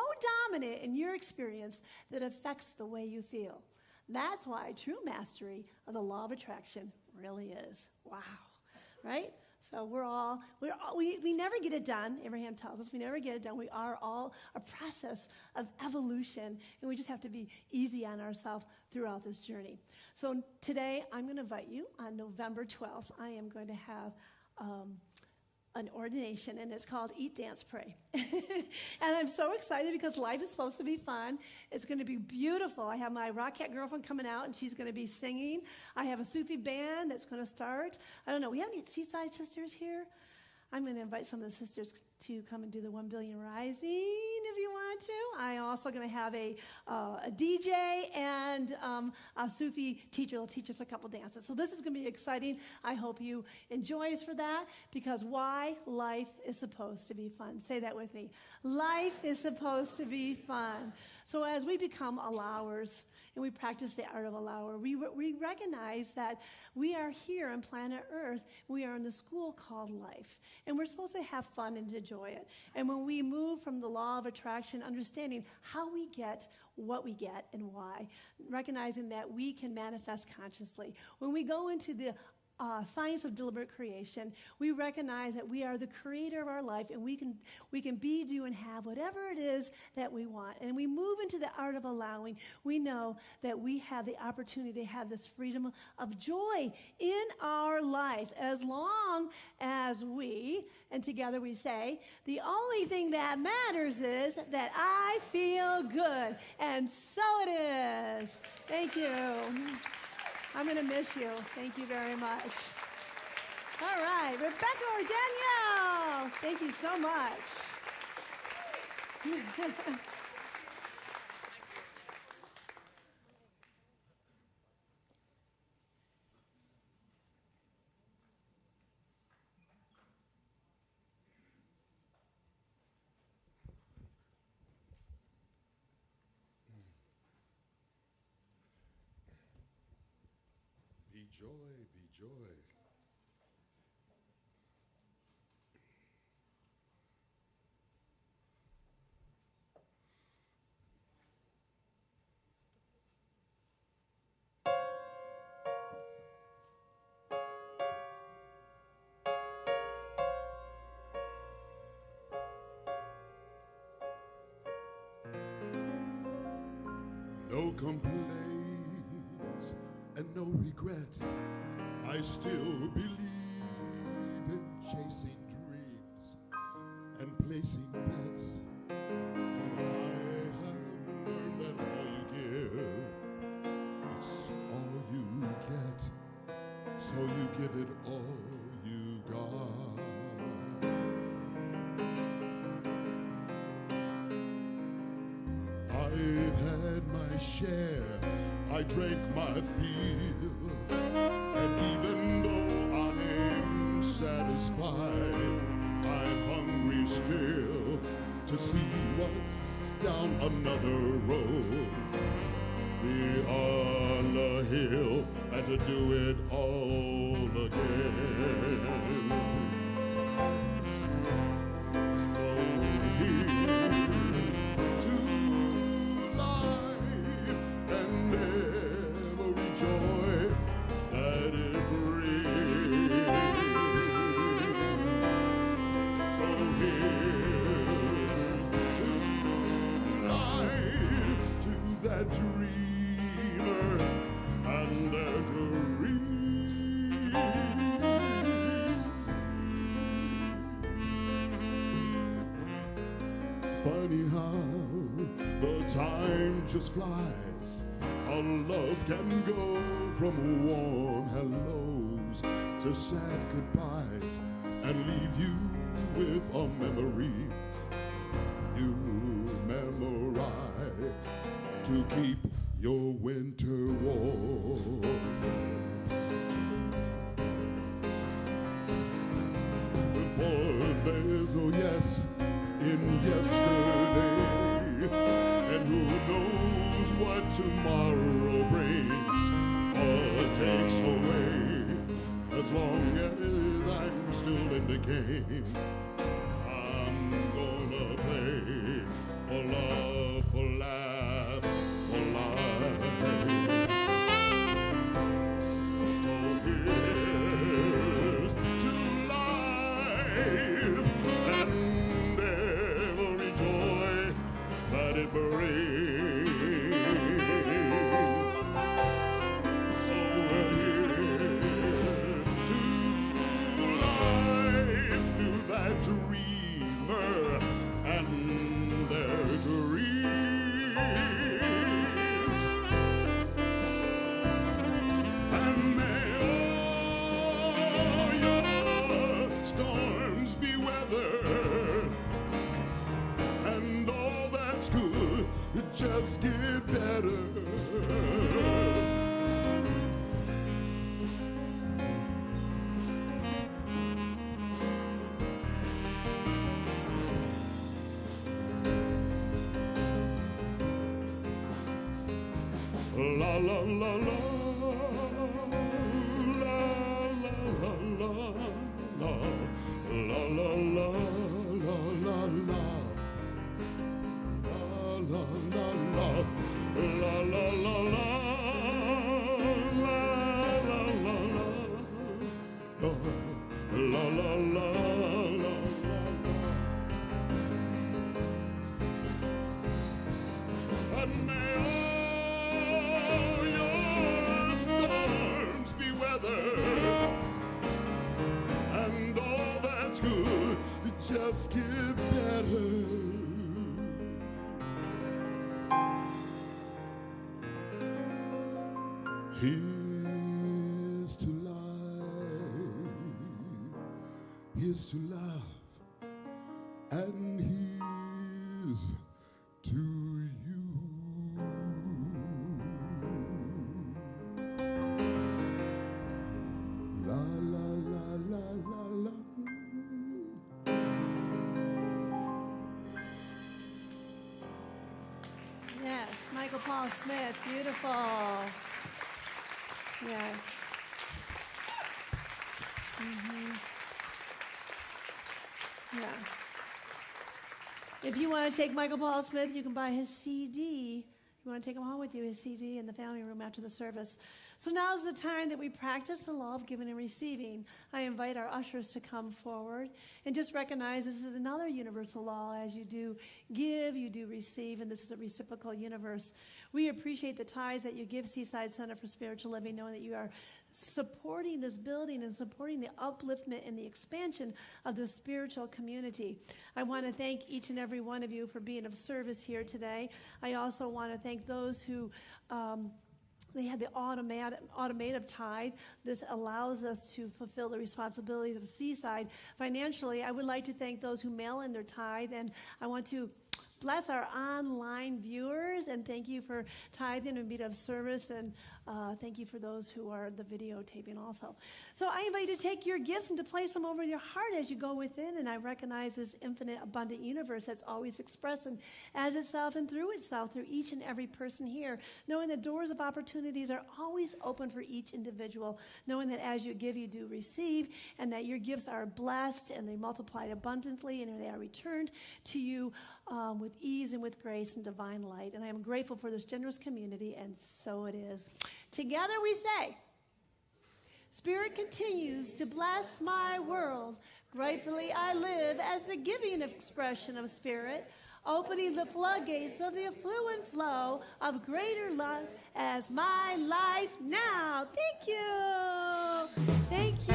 dominant in your experience that it affects the way you feel. That's why true mastery of the law of attraction really is. Wow, right? So we never get it done. Abraham tells us we never get it done. We are all a process of evolution, and we just have to be easy on ourselves throughout this journey. So today, I'm going to invite you on November 12th. I am going to have an ordination, and it's called Eat, Dance, Pray. And I'm so excited because life is supposed to be fun. It's going to be beautiful. I have my Rockette girlfriend coming out, and she's going to be singing. I have a Sufi band that's going to start. I don't know. We have any Seaside sisters here? I'm going to invite some of the sisters to come and do the 1 Billion Rising if you want to. I'm also going to have a DJ and a Sufi teacher will teach us a couple dances. So this is going to be exciting. I hope you enjoy us for that, because why? Life is supposed to be fun. Say that with me. Life is supposed to be fun. So as we become allowers, and we practice the art of allower, we recognize that we are here on planet Earth. We are in the school called life. And we're supposed to have fun and enjoy it. And when we move from the law of attraction, understanding how we get what we get and why, recognizing that we can manifest consciously. When we go into the science of deliberate creation, we recognize that we are the creator of our life, and we can be, do, and have whatever it is that we want. And we move into the art of allowing. We know that we have the opportunity to have this freedom of joy in our life as long as we, and together we say, the only thing that matters is that I feel good. And so it is. Thank you. I'm going to miss you. Thank you very much. All right, Rebecca or Danielle, thank you so much. Be joy, be joy. No complaints and no regrets. I still believe in chasing dreams and placing bets. For I have learned that all you give, it's all you get. So you give it all you got. I've had my share, I drank my fill, and even though I'm satisfied, I'm hungry still to see what's down another road, beyond the hill, and to do it all again. So here's to life and every joy that it brings. So here's to life, to that dreamer and their dream. Funny how the time just flies. How love can go from warm hellos to sad goodbyes and leave you with a memory you memorize to keep your winter warm. For there's no yes in yesterday, and who knows what tomorrow brings or takes away. As long as I'm still in the game, I'm gonna play for love, for laugh, for life. So here's to life and every joy that it brings. So here's to life, to that dreamer and their dreams. And may all your storms be weathered, and all that's good just get better. La la la la la la la la la la la la la la. La la la la la la la la la la la la. Here's to life, here's to love, and here's to you. La la la la la la. Yes, Michael Paul Smith, beautiful. Yes. Yeah. If you want to take Michael Paul Smith, you can buy his CD. You want to take him home with you, his CD in the family room after the service. So now's the time that we practice the law of giving and receiving. I invite our ushers to come forward and just recognize this is another universal law. As you do give, you do receive, and this is a reciprocal universe. We appreciate the tithes that you give Seaside Center for Spiritual Living, knowing that you are supporting this building and supporting the upliftment and the expansion of the spiritual community. I want to thank each and every one of you for being of service here today. I also want to thank those who they had the automated tithe. This allows us to fulfill the responsibilities of Seaside financially. I would like to thank those who mail in their tithe, and I want to bless our online viewers, and thank you for tithing and being of service, and thank you for those who are the videotaping also. So I invite you to take your gifts and to place them over your heart as you go within, and I recognize this infinite, abundant universe that's always expressing as itself and through itself through each and every person here, knowing the doors of opportunities are always open for each individual, knowing that as you give, you do receive, and that your gifts are blessed and they multiplied abundantly, and they are returned to you with ease and with grace and divine light. And I am grateful for this generous community, and so it is. Together we say, Spirit continues to bless my world. Gratefully I live as the giving expression of Spirit, opening the floodgates of the affluent flow of greater love as my life now. Thank you. Thank you.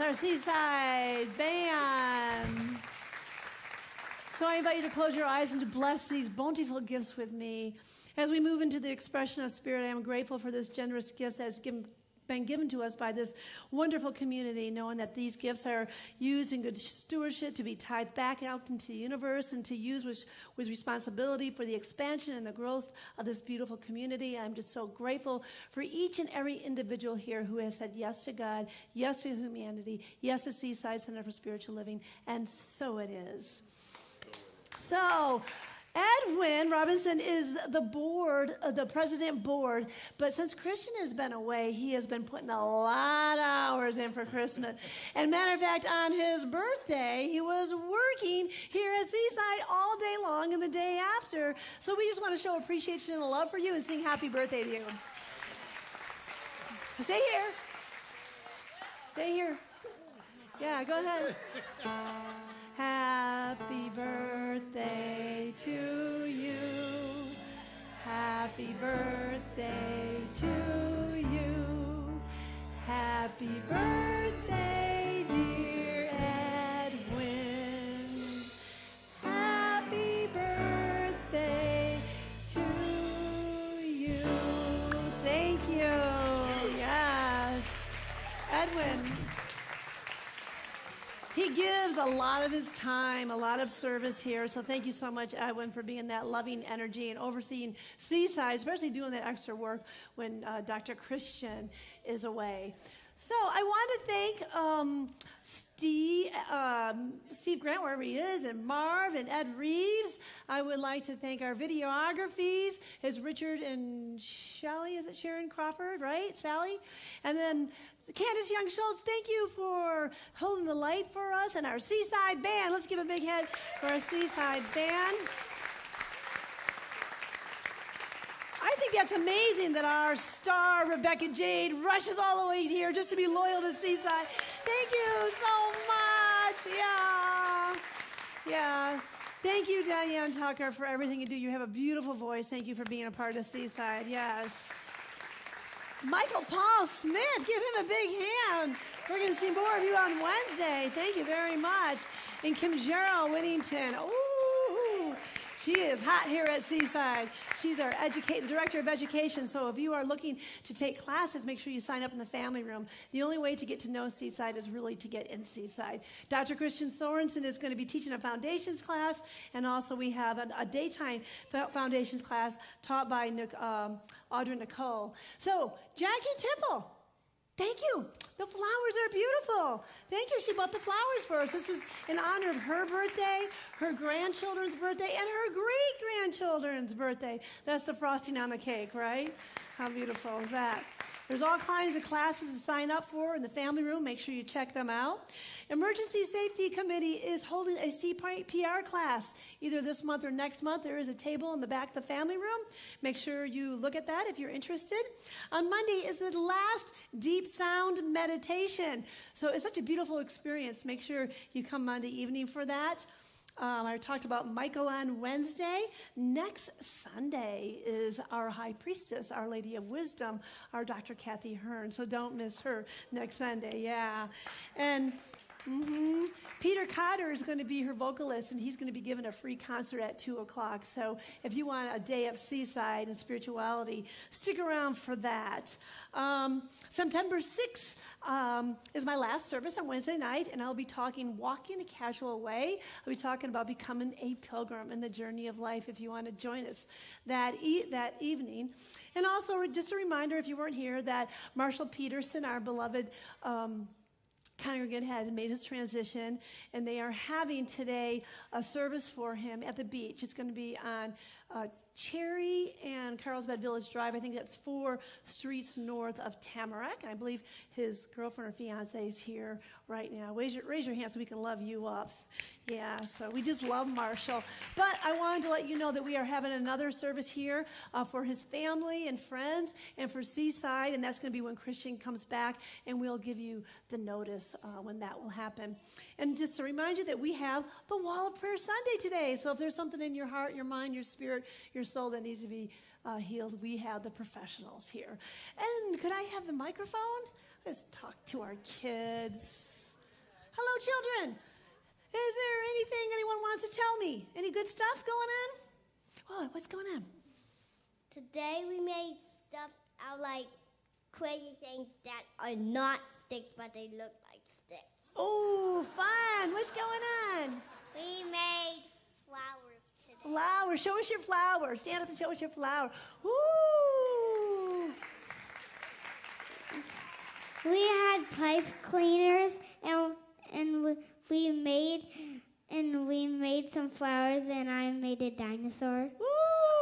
Our Seaside Band. So I invite you to close your eyes and to bless these bountiful gifts with me. As we move into the expression of Spirit, I am grateful for this generous gift that has been given to us by this wonderful community, knowing that these gifts are used in good stewardship to be tithed back out into the universe and to use with responsibility for the expansion and the growth of this beautiful community. I'm just so grateful for each and every individual here who has said yes to God, yes to humanity, yes to Seaside Center for Spiritual Living, and so it is. So, Edwin Robinson is the board, the president board, but since Christian has been away, he has been putting a lot of hours in for Christmas. And matter of fact, on his birthday, he was working here at Seaside all day long and the day after. So we just want to show appreciation and love for you and sing happy birthday to you. Stay here. Stay here. Yeah, go ahead. Happy birthday to you. Happy birthday to you. Happy birthday, dear Edwin. Happy birthday to you. Thank you. Yes. Edwin. He gives a lot of his time, a lot of service here. So thank you so much, Edwin, for being that loving energy and overseeing Seaside, especially doing that extra work when Dr. Christian is away. So I want to thank Steve Grant, wherever he is, and Marv and Ed Reeves. I would like to thank our videographies. It's Richard and Shelly. Is it Sharon Crawford, right? Sally? And then Candace Young Schultz, thank you for holding the light for us, and our Seaside Band. Let's give a big hand for our Seaside Band. I think that's amazing that our star, Rebecca Jade, rushes all the way here just to be loyal to Seaside. Thank you so much. Yeah. Thank you, Diane Tucker, for everything you do. You have a beautiful voice. Thank you for being a part of Seaside. Yes. Michael Paul Smith, give him a big hand. We're going to see more of you on Wednesday. Thank you very much. And Kim Jarrell Whittington. Ooh, she is hot here at Seaside. She's our director of education. So if you are looking to take classes, make sure you sign up in the family room. The only way to get to know Seaside is really to get in Seaside. Dr. Christian Sorensen is going to be teaching a foundations class, and also we have a daytime foundations class taught by Audra Nicole. So, Jackie Temple, thank you. The flowers are beautiful. Thank you. She bought the flowers for us. This is in honor of her birthday, her grandchildren's birthday, and her great-grandchildren's birthday. That's the frosting on the cake, right? How beautiful is that? There's all kinds of classes to sign up for in the family room. Make sure you check them out. Emergency Safety Committee is holding a CPR class either this month or next month. There is a table in the back of the family room. Make sure you look at that if you're interested. On Monday is the last deep sound meditation. So it's such a beautiful experience. Make sure you come Monday evening for that. I talked about Michael on Wednesday. Next Sunday is our high priestess, Our Lady of Wisdom, our Dr. Kathy Hearn. So don't miss her next Sunday, yeah. And Peter Cotter is going to be her vocalist, and he's going to be giving a free concert at 2 o'clock. So if you want a day of Seaside and spirituality, stick around for that. September 6th is my last service on Wednesday night, and I'll be talking Walking a Casual Way. I'll be talking about becoming a pilgrim in the journey of life if you want to join us that evening. And also, just a reminder, if you weren't here, that Marshall Peterson, our beloved congregant, has made his transition, and they are having today a service for him at the beach. It's going to be on Cherry and Carlsbad Village Drive. I think that's 4 streets north of Tamarack. And I believe his girlfriend or fiance is here right now. Raise your hand so we can love you up. Yeah, so we just love Marshall. But I wanted to let you know that we are having another service here for his family and friends and for Seaside, and that's going to be when Christian comes back, and we'll give you the notice when that will happen. And just to remind you that we have the Wall of Prayer Sunday today. So if there's something in your heart, your mind, your spirit, your soul that needs to be healed, we have the professionals here. And could I have the microphone? Let's talk to our kids. Hello, children. Is there anything anyone wants to tell me? Any good stuff going on? Oh, what's going on? Today we made stuff out like crazy things that are not sticks, but they look like sticks. Oh, fun. What's going on? We made flowers today. Flowers. Show us your flowers. Stand up and show us your flower. Woo! We had pipe cleaners, and we made some flowers, and I made a dinosaur. Woo!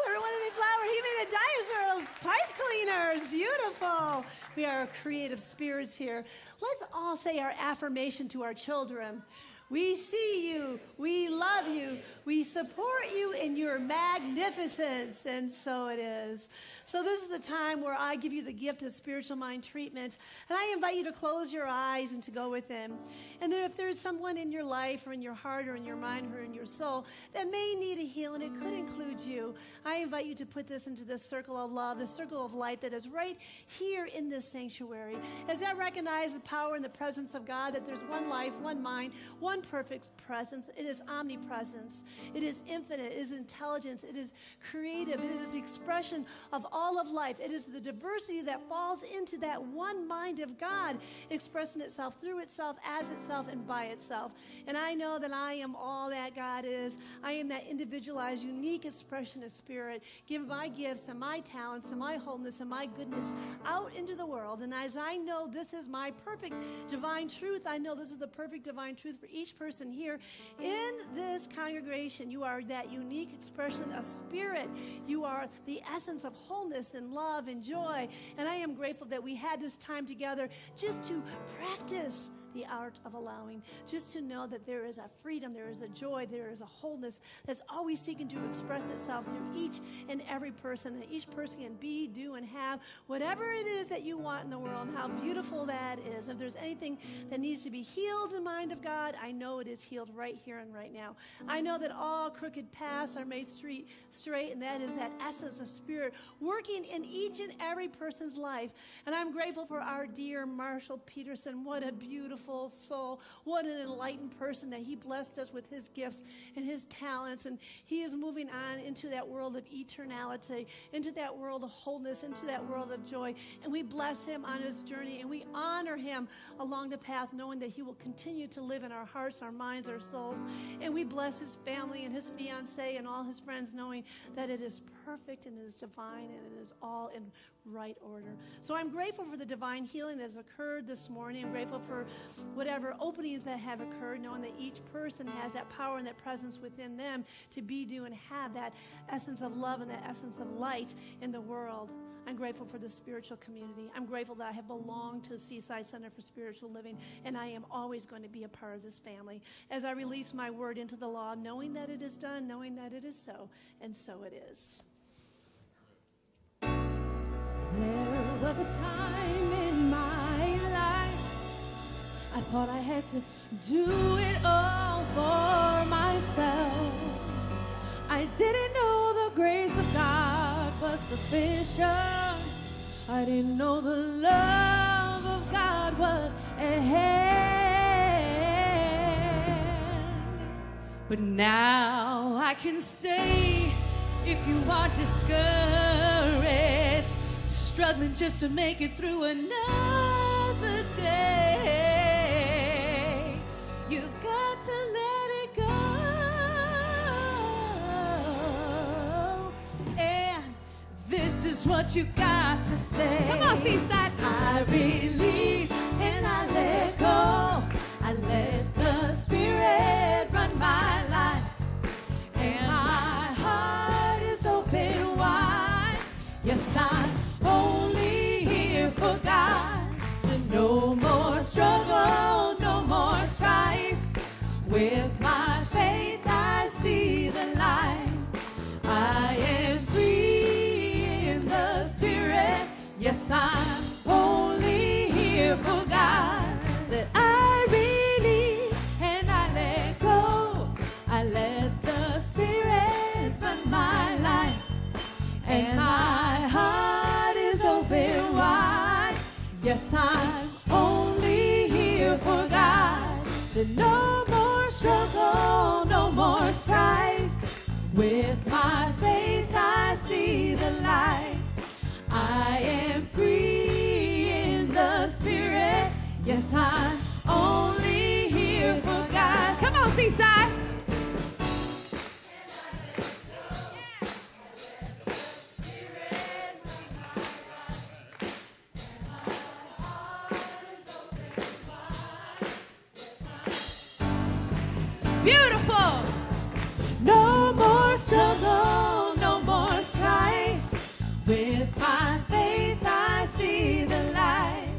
Everyone made flowers. He made a dinosaur of pipe cleaners. Beautiful. We are creative spirits here. Let's all say our affirmation to our children. We see you, we love you, we support you in your magnificence, and so it is. So this is the time where I give you the gift of spiritual mind treatment, and I invite you to close your eyes and to go with him. And then if there's someone in your life or in your heart or in your mind or in your soul that may need a healing, it could include you, I invite you to put this into this circle of love, this circle of light that is right here in this sanctuary. As I recognize the power and the presence of God, that there's one life, one mind, one perfect presence. It is omnipresence. It is infinite. It is intelligence. It is creative. It is the expression of all of life. It is the diversity that falls into that one mind of God, expressing itself through itself, as itself, and by itself. And I know that I am all that God is. I am that individualized, unique expression of spirit. Give my gifts and my talents and my wholeness and my goodness out into the world. And as I know this is my perfect divine truth, I know this is the perfect divine truth for each person here in this congregation. You are that unique expression of spirit. You are the essence of wholeness and love and joy. And I am grateful that we had this time together just to practice the art of allowing, just to know that there is a freedom, there is a joy, there is a wholeness that's always seeking to express itself through each and every person, that each person can be, do, and have whatever it is that you want in the world, and how beautiful that is. If there's anything that needs to be healed in the mind of God, I know it is healed right here and right now. I know that all crooked paths are made straight, and that is that essence of spirit working in each and every person's life. And I'm grateful for our dear Marshall Peterson. What a beautiful soul. What an enlightened person that he blessed us with his gifts and his talents. And he is moving on into that world of eternality, into that world of wholeness, into that world of joy. And we bless him on his journey, and we honor him along the path, knowing that he will continue to live in our hearts, our minds, our souls. And we bless his family and his fiance and all his friends, knowing that it is perfect and it is divine and it is all in right order. So I'm grateful for the divine healing that has occurred this morning. I'm grateful for whatever openings that have occurred, knowing that each person has that power and that presence within them to be, do, and have that essence of love and that essence of light in the world. I'm grateful for the spiritual community. I'm grateful that I have belonged to the Seaside Center for Spiritual Living, and I am always going to be a part of this family as I release my word into the law, knowing that it is done, knowing that it is so, and so it is. There was a time in my life I thought I had to do it all for myself. I didn't know the grace of God was sufficient. I didn't know the love of God was at hand. But now I can say, if you are discouraged, struggling just to make it through another day, you've got to let it go. And this is what you got to say. Come on, Seaside. I release and I let go. I let the Spirit run my life. And my heart is open wide. Yes, I'm only here for God. So no more struggle, no more strife. With my faith I see the light. I am free in the Spirit. Yes, I'm only here for God. Said I release and I let go. I let the Spirit run my life. And my heart is open wide. Yes, I'm only here for God. So no more struggle, no more strife. With my faith I see the light. I am free Beautiful. No more struggle, no more strife. With my faith I see the light.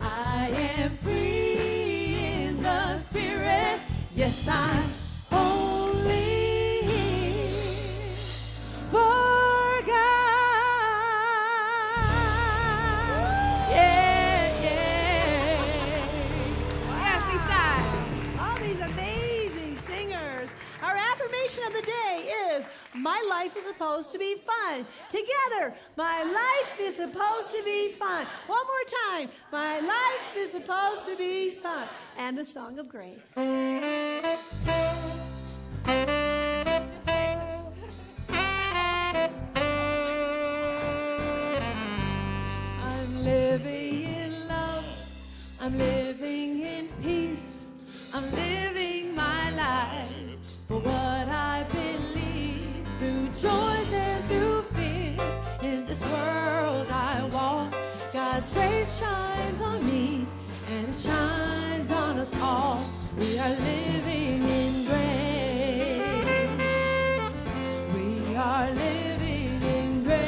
I am free in the Spirit. Yes, I'm only for God. Yeah, yeah. Yeah, Seaside. All these amazing singers. Our affirmation of the day is, my life is supposed to be fun. Together, my life is supposed to be fun. One more time. My life is supposed to be fun. And the song of grace. I'm living in love. I'm living in peace. I'm living my life for what I believe, through joys and through fears. In this world I walk, God's grace shines on me, and it shines on us all. We are living in grace. We are living in grace.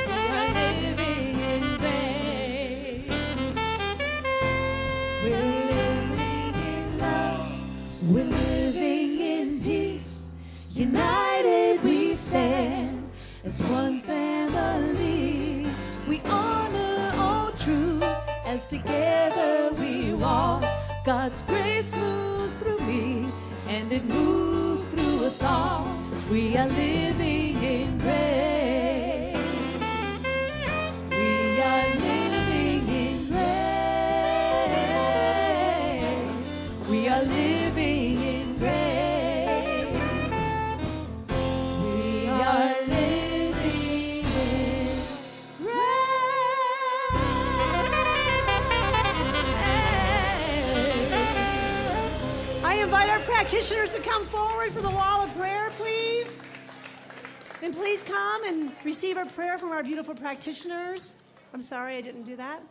We are living in grace. We're living in love. We're living in peace. United we stand as one family. We honor all truth as together we walk. God's grace moves through me, and it moves through us all. We are living in grace. We are living in grace. We are living in grace. We are living in grace. I invite our practitioners to come forward for the wall of prayer, please. And please come and receive a prayer from our beautiful practitioners. I'm sorry I didn't do that.